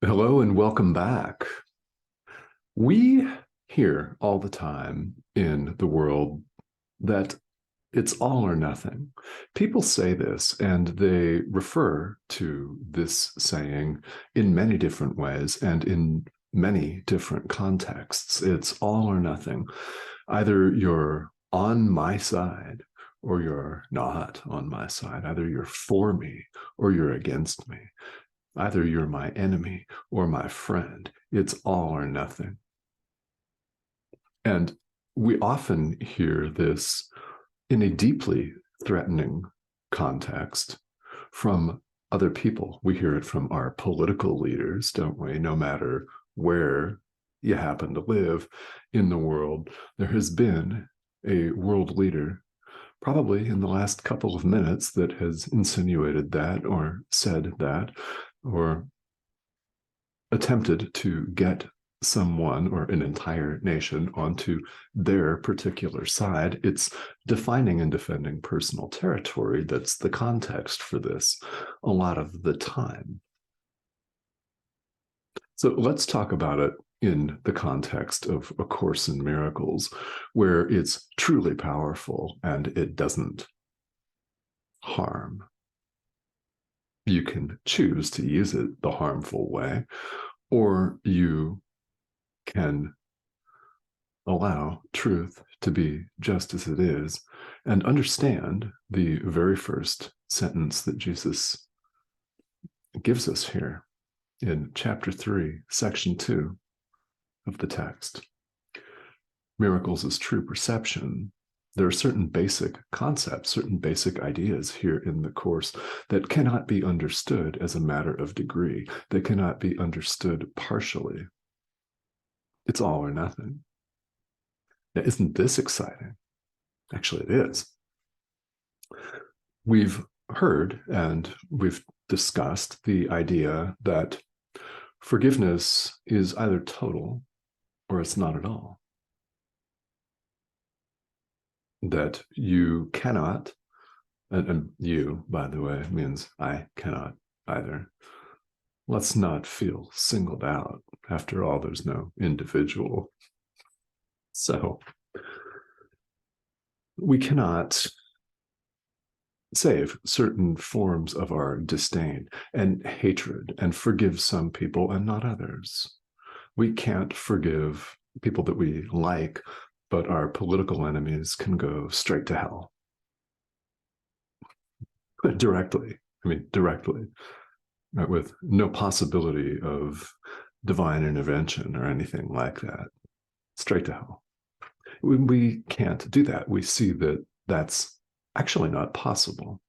Hello and welcome back. We hear all the time in the world that it's all or nothing. People say this and they refer to this saying in many different ways and in many different contexts. It's all or nothing. Either you're on my side or you're not on my side. Either you're for me or you're against me. Either you're my enemy or my friend. It's all or nothing. And we often hear this in a deeply threatening context from other people. We hear it from our political leaders, don't we? No matter where you happen to live in the world, there has been a world leader, probably in the last couple of minutes, that has insinuated that or said that or attempted to get someone or an entire nation onto their particular side. It's defining and defending personal territory that's the context for this a lot of the time. So let's talk about it in the context of A Course in Miracles, where it's truly powerful and it doesn't harm. You can choose to use it the harmful way, or you can allow truth to be just as it is and understand the very first sentence that Jesus gives us here in chapter 3, section 2 of the text. Miracles is true perception. There are certain basic concepts, certain basic ideas here in the Course that cannot be understood as a matter of degree. They cannot be understood partially. It's all or nothing. Now, isn't this exciting? Actually, it is. We've heard and we've discussed the idea that forgiveness is either total or it's not at all. That you cannot, and you, by the way, means I cannot either. Let's not feel singled out. After all, there's no individual. So we cannot save certain forms of our disdain and hatred and forgive some people and not others. We can't forgive people that we like, but our political enemies can go straight to hell. Directly. Directly, right, with no possibility of divine intervention or anything like that. Straight to hell. We can't do that. We see that that's actually not possible.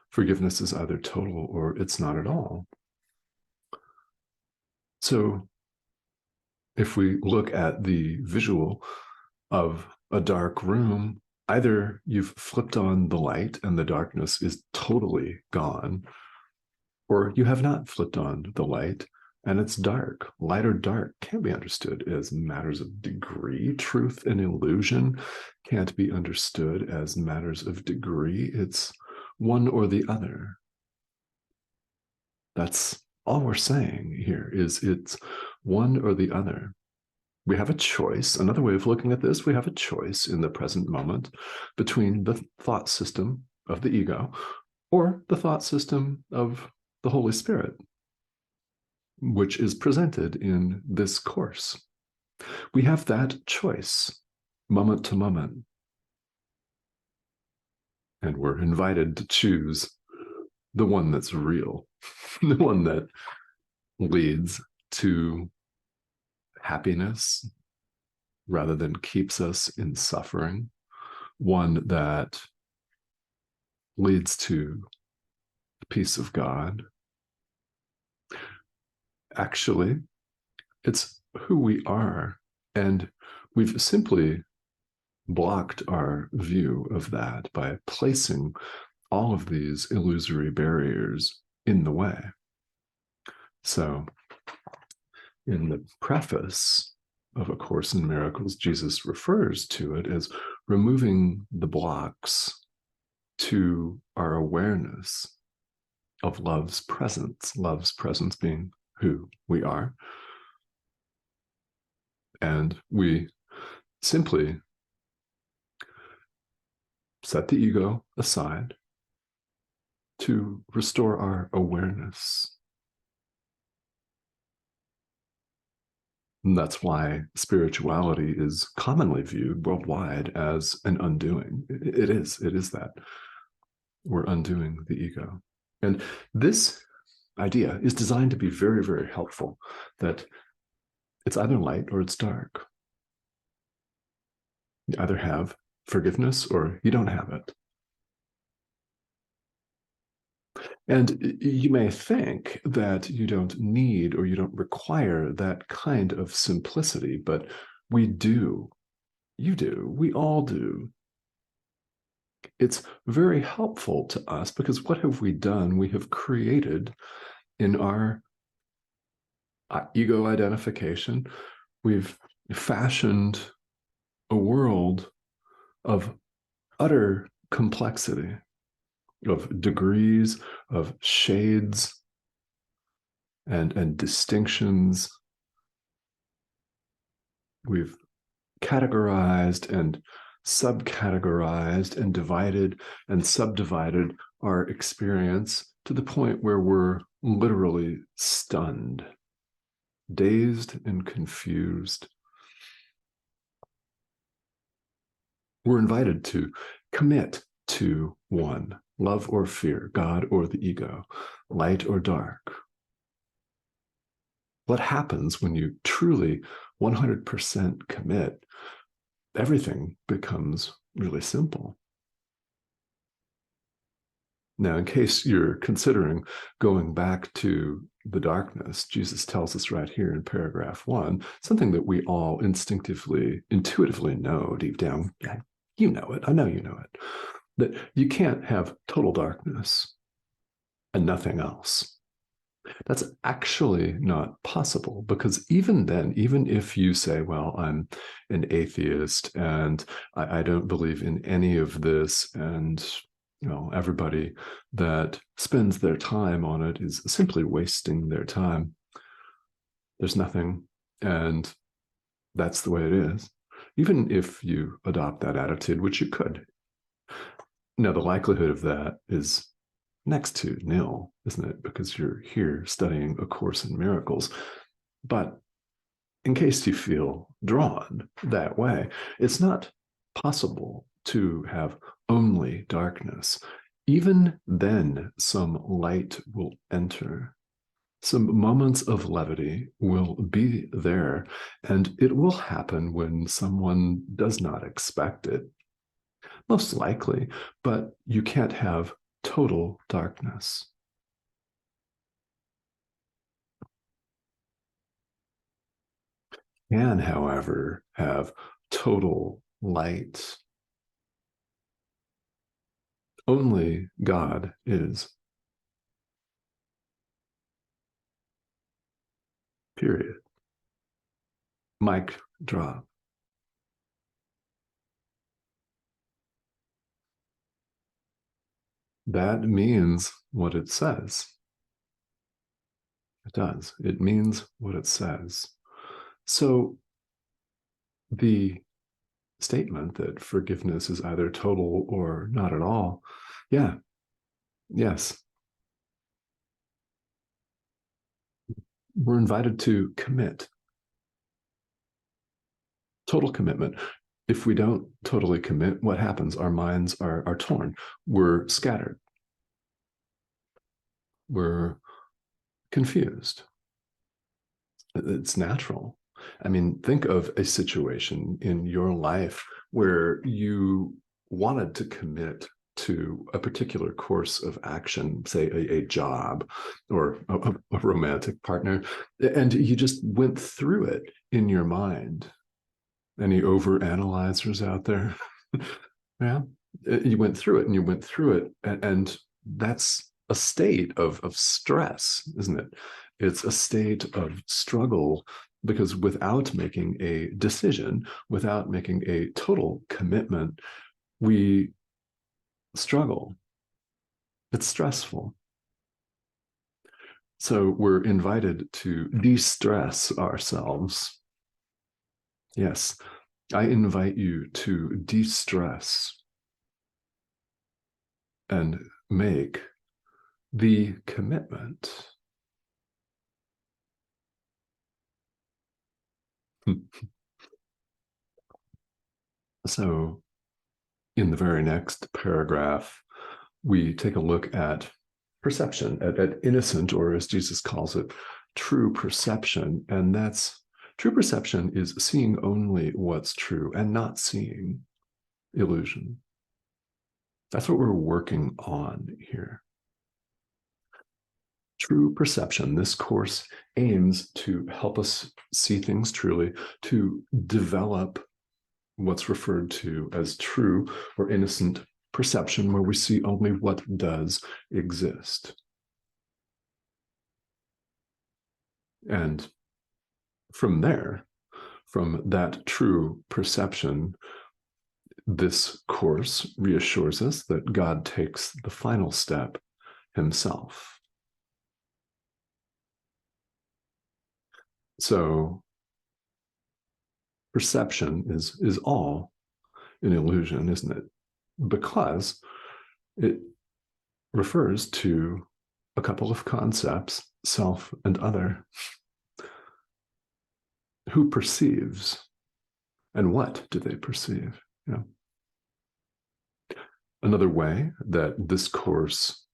Forgiveness is either total or it's not at all. So if we look at the visual of a dark room, either you've flipped on the light and the darkness is totally gone, or you have not flipped on the light and it's dark. Light or dark can't be understood as matters of degree. Truth and illusion can't be understood as matters of degree. It's one or the other. That's all we're saying here, is it's one or the other. We have a choice. Another way of looking at this, we have a choice in the present moment between the thought system of the ego or the thought system of the Holy Spirit, which is presented in this course. We have that choice moment to moment. And we're invited to choose the one that's real, the one that leads to happiness rather than keeps us in suffering, one that leads to the peace of God. Actually, it's who we are, and we've simply blocked our view of that by placing all of these illusory barriers in the way. So in the preface of A Course in Miracles, Jesus refers to it as removing the blocks to our awareness of love's presence being who we are. And we simply set the ego aside to restore our awareness. And that's why spirituality is commonly viewed worldwide as an undoing. It is that. We're undoing the ego. And this idea is designed to be very, very helpful, that it's either light or it's dark. You either have forgiveness or you don't have it. And you may think that you don't need or you don't require that kind of simplicity, but we do. You do. We all do. It's very helpful to us because what have we done? We have created in our ego identification, we've fashioned a world of utter complexity, of degrees, of shades, and distinctions. We've categorized and subcategorized and divided and subdivided our experience to the point where we're literally stunned, dazed and confused. We're invited to commit to one, love or fear, God or the ego, light or dark. What happens when you truly 100% commit? Everything becomes really simple. Now, in case you're considering going back to the darkness, Jesus tells us right here in paragraph 1, something that we all instinctively, intuitively know deep down. You know it. I know you know it. That you can't have total darkness and nothing else. That's actually not possible, because even then, even if you say, well, I'm an atheist and I don't believe in any of this, and everybody that spends their time on it is simply wasting their time. There's nothing, and that's the way it is. Even if you adopt that attitude, which you could. Now, the likelihood of that is next to nil, isn't it? Because you're here studying A Course in Miracles. But in case you feel drawn that way, it's not possible to have only darkness. Even then, some light will enter. Some moments of levity will be there, and it will happen when someone does not expect it. Most likely, but you can't have total darkness. Can, however, have total light. Only God is. Period. Mic drop. That means what it says. It does. It means what it says. So the statement that forgiveness is either total or not at all, yeah, yes. We're invited to commit. Total commitment. If we don't totally commit, what happens? Our minds are torn. We're scattered. We're confused. It's natural. I mean, think of a situation in your life where you wanted to commit to a particular course of action, say a job or a romantic partner, and you just went through it in your mind. Any overanalyzers out there? Yeah, you went through it and you went through it, and that's a state of stress, isn't it? It's a state of struggle, because without making a decision, without making a total commitment, we struggle. It's stressful. So we're invited to de-stress ourselves. Yes, I invite you to de-stress and make the commitment. So in the very next paragraph, we take a look at perception, at innocent, or as Jesus calls it, true perception. And that's true perception is seeing only what's true and not seeing illusion. That's what we're working on here. True perception. This course aims to help us see things truly, to develop what's referred to as true or innocent perception, where we see only what does exist. And from there, from that true perception, this course reassures us that God takes the final step himself. So perception is all an illusion, isn't it? Because it refers to a couple of concepts, self and other. Who perceives and what do they perceive? Yeah. Another way that this course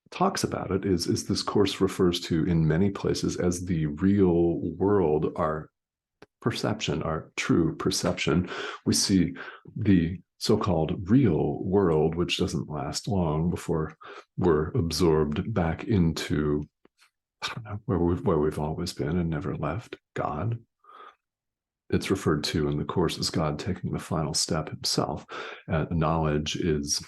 talks about it is this course refers to in many places as the real world, our perception, our true perception. We see the so-called real world, which doesn't last long before we're absorbed back into, I don't know, where we've always been and never left, God. It's referred to in the course as God taking the final step himself. Knowledge is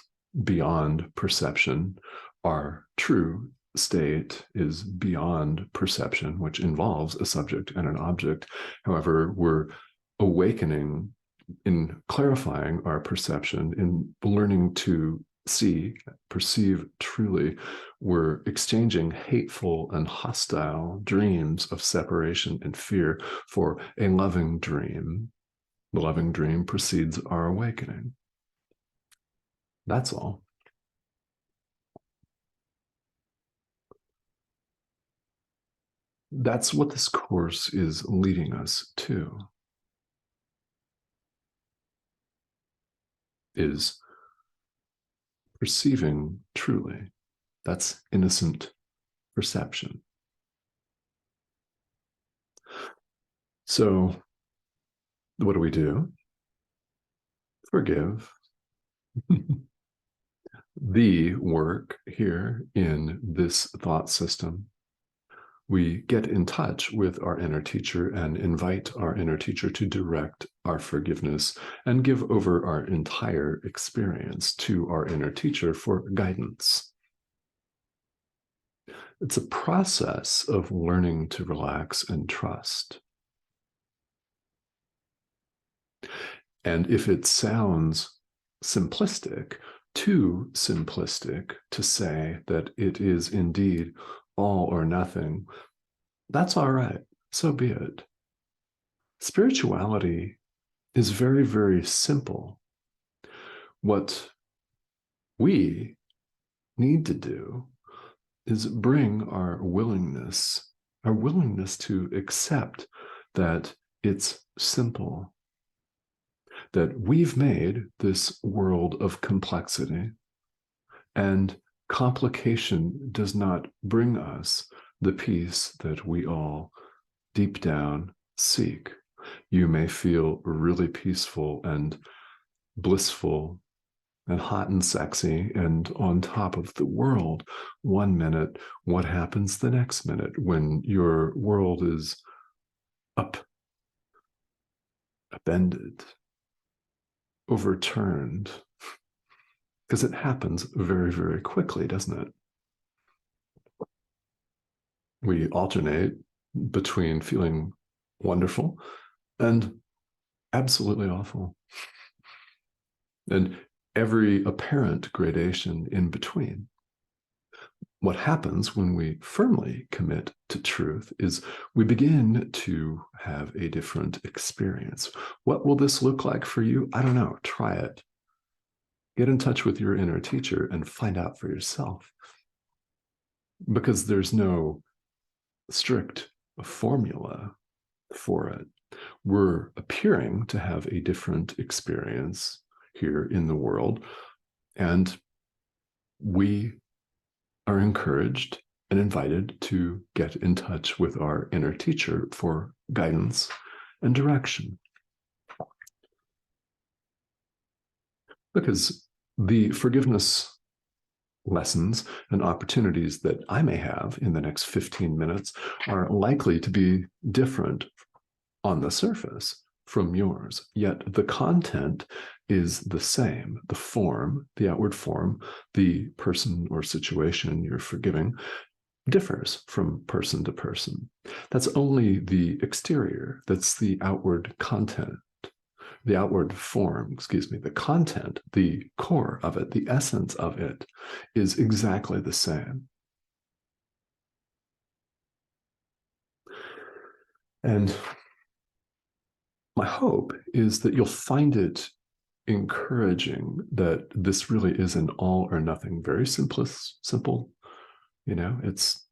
beyond perception. Our true state is beyond perception, which involves a subject and an object. However, we're awakening in clarifying our perception, in learning to see, perceive truly. We're exchanging hateful and hostile dreams of separation and fear for a loving dream. The loving dream precedes our awakening. That's all. That's what this course is leading us to, is perceiving truly. That's innocent perception. So what do? Forgive. The work here in this thought system. We get in touch with our inner teacher and invite our inner teacher to direct our forgiveness and give over our entire experience to our inner teacher for guidance. It's a process of learning to relax and trust. And if it sounds simplistic, too simplistic to say that it is indeed all or nothing, that's all right. So be it. Spirituality is very, very simple. What we need to do is bring our willingness to accept that it's simple, that we've made this world of complexity, and complication does not bring us the peace that we all deep down seek. You may feel really peaceful and blissful and hot and sexy and on top of the world one minute. What happens the next minute when your world is upended, overturned? Because it happens very, very quickly, doesn't it? We alternate between feeling wonderful and absolutely awful, and every apparent gradation in between. what happens when we firmly commit to truth is we begin to have a different experience. What will this look like for you? I don't know. Try it. Get in touch with your inner teacher and find out for yourself. Because there's no strict formula for it. We're appearing to have a different experience here in the world, and we are encouraged and invited to get in touch with our inner teacher for guidance and direction. Because the forgiveness lessons and opportunities that I may have in the next 15 minutes are likely to be different on the surface from yours, yet the content is the same. The form, the outward form, the person or situation you're forgiving differs from person to person. That's only the exterior. That's the outward content, the outward form, the content, the core of it, the essence of it is exactly the same. And my hope is that you'll find it encouraging that this really is an all or nothing, very simple, it's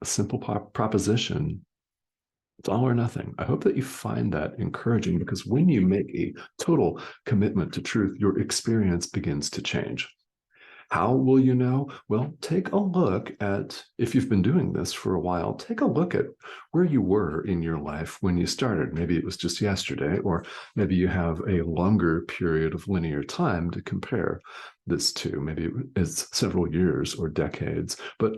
a simple proposition. It's all or nothing. I hope that you find that encouraging, because when you make a total commitment to truth, your experience begins to change. How will you know? Well, take a look at, if you've been doing this for a while, take a look at where you were in your life when you started. Maybe it was just yesterday, or maybe you have a longer period of linear time to compare this to. Maybe it's several years or decades. But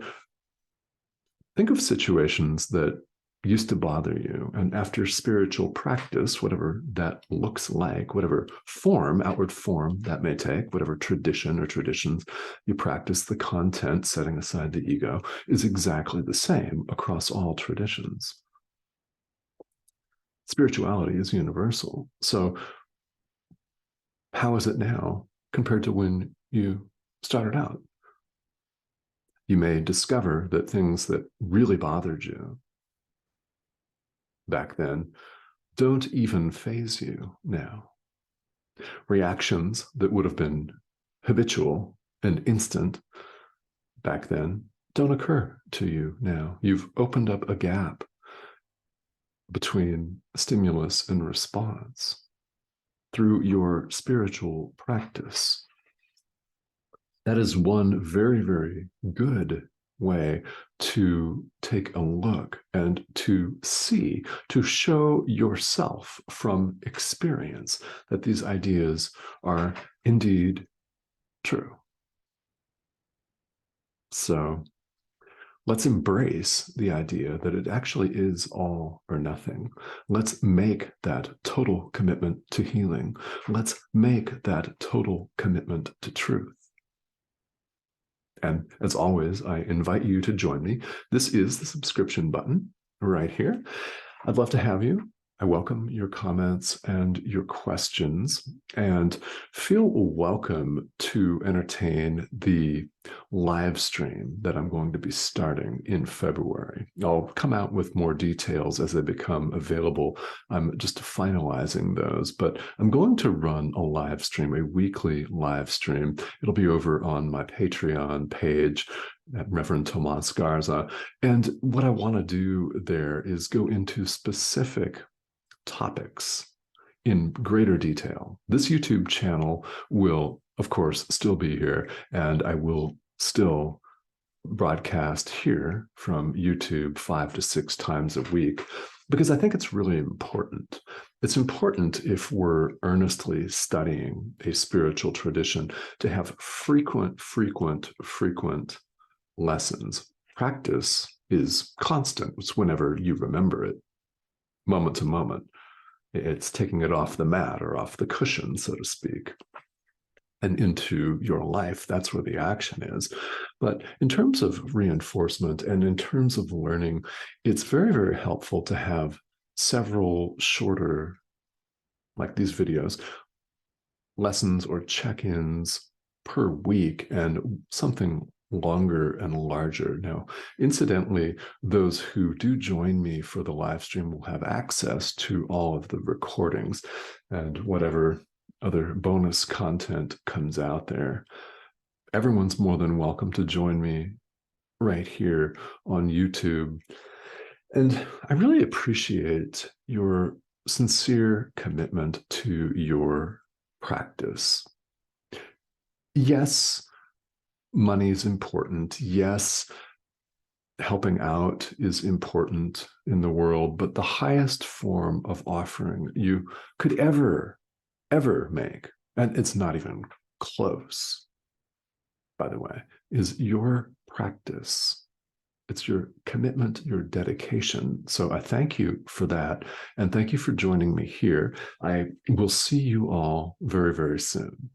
think of situations that used to bother you, and after spiritual practice, whatever that looks like, whatever form, outward form that may take, whatever tradition or traditions you practice, the content, setting aside the ego, is exactly the same across all traditions. Spirituality is universal. So how is it now compared to when you started out? You may discover that things that really bothered you back then don't even faze you now. Reactions that would have been habitual and instant back then don't occur to you now. You've opened up a gap between stimulus and response through your spiritual practice. That is one very, very good way to take a look and to see, to show yourself from experience that these ideas are indeed true. So let's embrace the idea that it actually is all or nothing. Let's make that total commitment to healing. Let's make that total commitment to truth. And as always, I invite you to join me. This is the subscription button right here. I'd love to have you. I welcome your comments and your questions, and feel welcome to entertain the live stream that I'm going to be starting in February. I'll come out with more details as they become available. I'm just finalizing those, but I'm going to run a live stream, a weekly live stream. It'll be over on my Patreon page at Reverend Tomas Garza. And what I want to do there is go into specific topics in greater detail. This YouTube channel will, of course, still be here, and I will still broadcast here from YouTube 5 to 6 times a week, because I think it's really important. It's important, if we're earnestly studying a spiritual tradition, to have frequent lessons. Practice is constant. It's whenever you remember it, moment to moment. It's taking it off the mat or off the cushion, so to speak, and into your life. That's where the action is. But in terms of reinforcement and in terms of learning, it's very, very helpful to have several shorter, like these videos, lessons or check-ins per week, and something longer and larger. Now, incidentally, those who do join me for the live stream will have access to all of the recordings and whatever other bonus content comes out there. Everyone's more than welcome to join me right here on YouTube. And I really appreciate your sincere commitment to your practice. Yes, money is important. Yes, helping out is important in the world, but the highest form of offering you could ever make, and it's not even close, by the way, is your practice. It's your commitment, your dedication. So I thank you for that. And thank you for joining me here. I will see you all very, very soon.